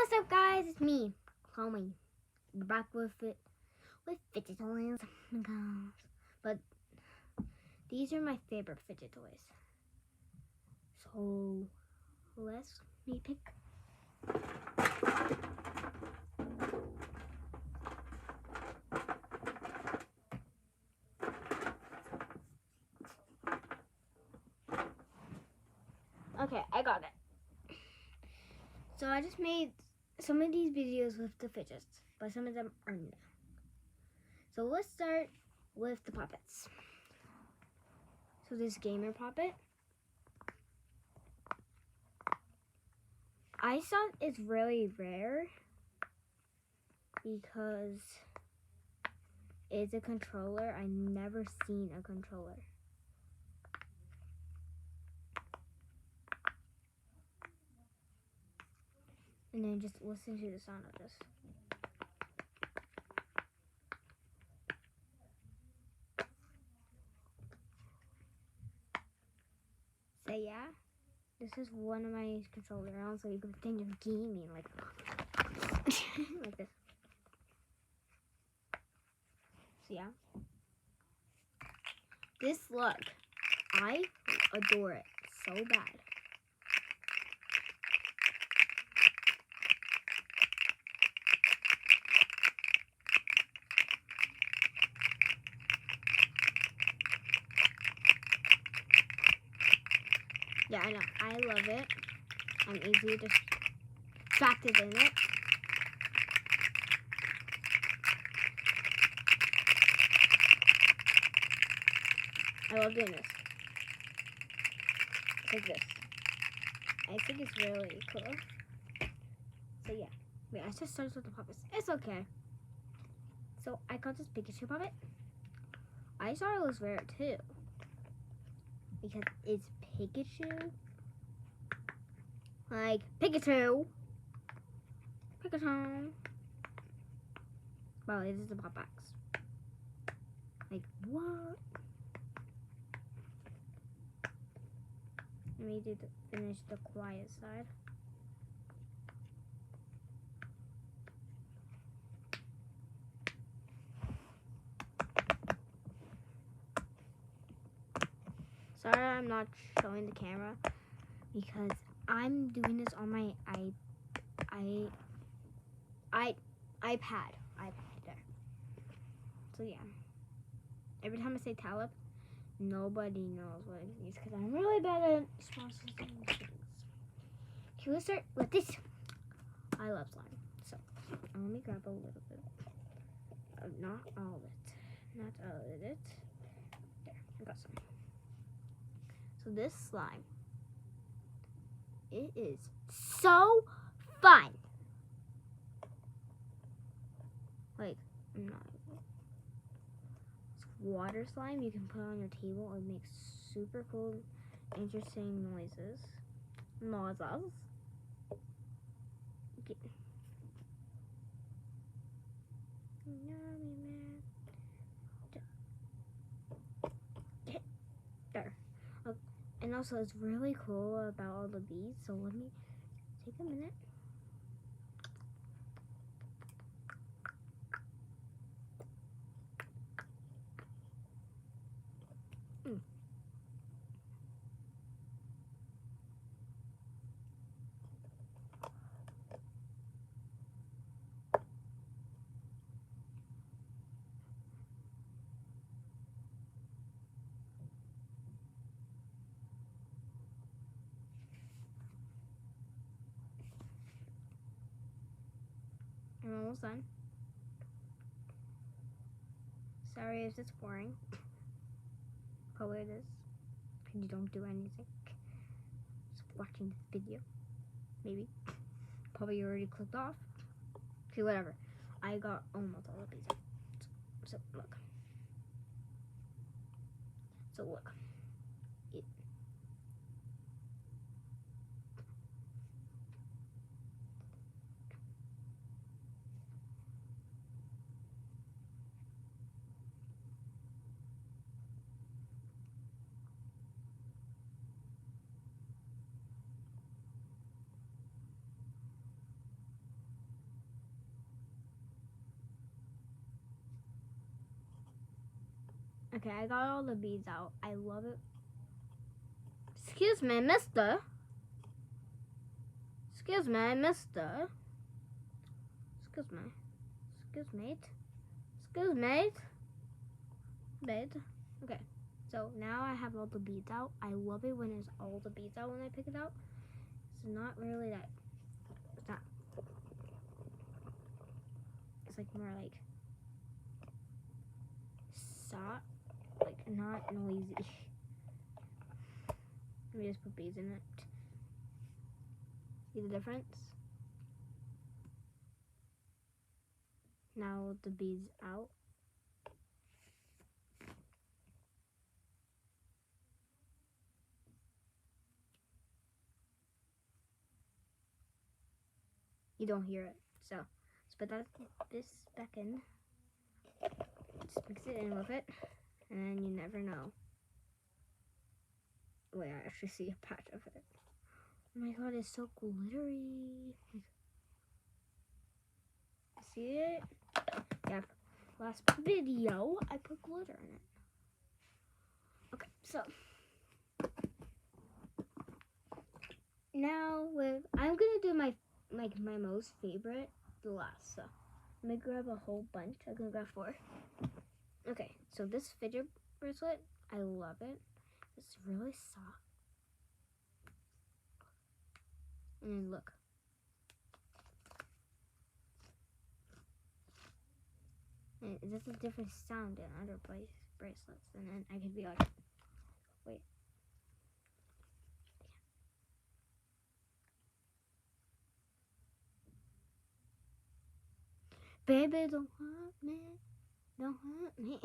What's up, guys? It's me, Chloe. We're back with fidget toys. But these are my favorite fidget toys. So let's me pick. Okay, I got it. So I just made some of these videos with the fidgets, but some of them are new. So let's start with the puppets. So this gamer puppet, I thought it's really rare because it's a controller. I never seen a controller. And then just listen to the sound of this. So yeah, this is one of my controllers. Also, you can think of gaming like like this. So yeah, this look, I adore it so bad. Yeah, I know. I love it. I'm easily distracted in it. I love doing this. Like this. I think it's really cool. So yeah. Wait, I just started with the puppets. It's okay. So I got this Pikachu puppet. I thought it was rare too. Because it's Pikachu. Like, Pikachu. Pikachu. Wow, this is the pop box. Like, what? Let me finish the quiet side. Sorry I'm not showing the camera because I'm doing this on my iPad there. So yeah. Every time I say Talib, nobody knows what it means because I'm really bad at sponsors and things. Okay, let's start with this. I love slime. So let me grab a little bit. Not all of it. Not all of it. There, I got some. So this slime, it is so fun. Like, I'm not. It's water slime you can put on your table. It makes super cool, interesting noises. Noises. There. And also, it's really cool about all the beads. So let me take a minute. I'm almost done. Sorry if it's boring. Probably it is. Because you don't do anything. Just watching this video. Maybe. Probably you already clicked off. Okay, whatever. I got almost all of these. So look. So look. Okay, I got all the beads out. I love it. Excuse me, mister. Excuse me, mister. Excuse me. Excuse mate. Excuse mate. Mate. Okay. So now I have all the beads out. I love it when there's all the beads out when I pick it out. It's not really that. It's not. It's like more like soft, like not noisy. Let me just put beads in it. See the difference? Now the beads out. You don't hear it. So let's put this back in. Just mix it in with it. And then you never know. Wait, I actually see a patch of it. Oh my god, it's so glittery. See it? Yeah. Last video, I put glitter in it. Okay, so now I'm gonna do my most favorite, the last. So I'm gonna grab a whole bunch. I'm gonna grab 4. Okay, so this fidget bracelet, I love it. It's really soft. And then look. And it does a different sound than other bracelets. And then I could be like, wait. Baby, don't hurt me. Don't hurt me.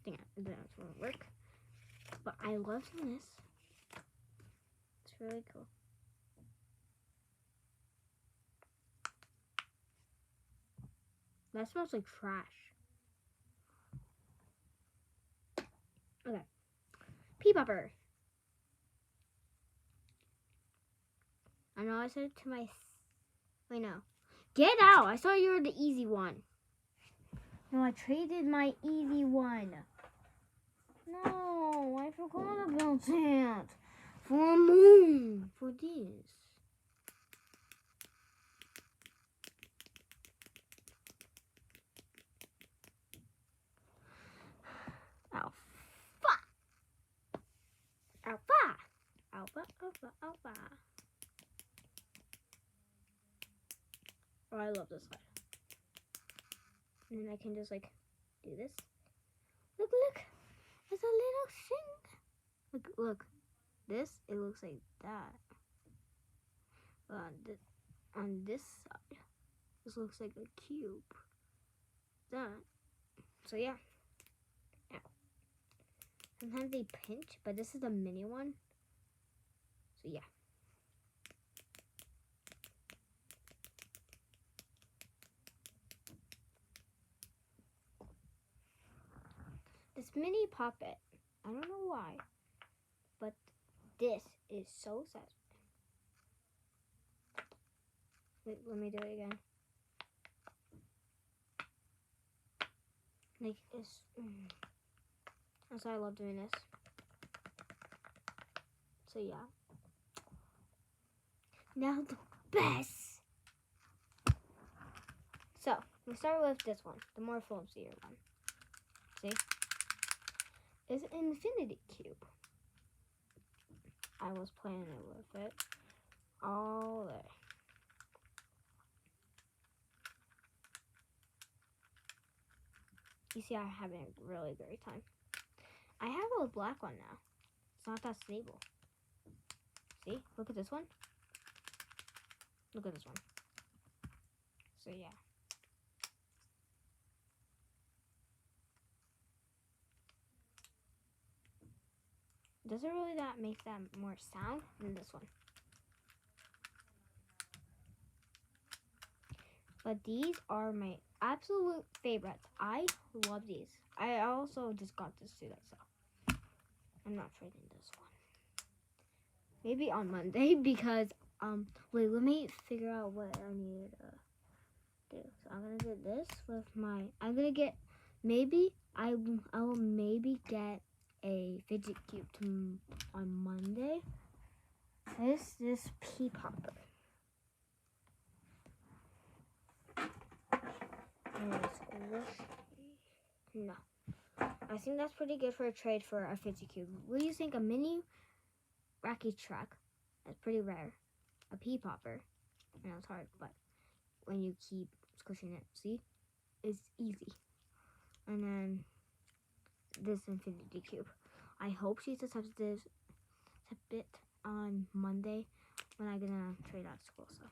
I think that's won't work. But I love this. It's really cool. That smells like trash. Okay. Pea popper. I know I said it to my... Wait, no. Get out! I thought you were the easy one. No, I traded my easy one. No, I forgot about that. For a moon. For this. Alpha. Alpha. Alpha, alpha, alpha. Oh, I love this side. And then I can just like do this. Look, look. It's a little thing. Look, look. This, it looks like that. But on this side, this looks like a cube. That. So yeah. Yeah. Sometimes they pinch, but this is a mini one. So yeah. This mini puppet, I don't know why, but this is so satisfying. Wait, let me do it again. Like, it's... That's why I love doing this. So, yeah. Now the best! So, we start with this one, the more flimsier one. See? It's an infinity cube. I was playing it with it all day. You see, I'm having a really great time. I have a black one now. It's not that stable. See? Look at this one. Look at this one. So, yeah. Doesn't really that make that more sound than this one. But these are my absolute favorites. I love these. I also just got this too, so I'm not trading this one. Maybe on Monday because wait, let me figure out what I need to do. So I'm gonna do this with my. I'm gonna get maybe I will maybe get a fidget cube on Monday. This pea popper. No, I think that's pretty good for a trade for a fidget cube. What do you think? A mini wacky truck. That's pretty rare. A pea popper. I know it's hard, but when you keep squishing it, see, it's easy. And then this infinity cube. I hope she accepts it on Monday when I'm gonna trade out of school. So.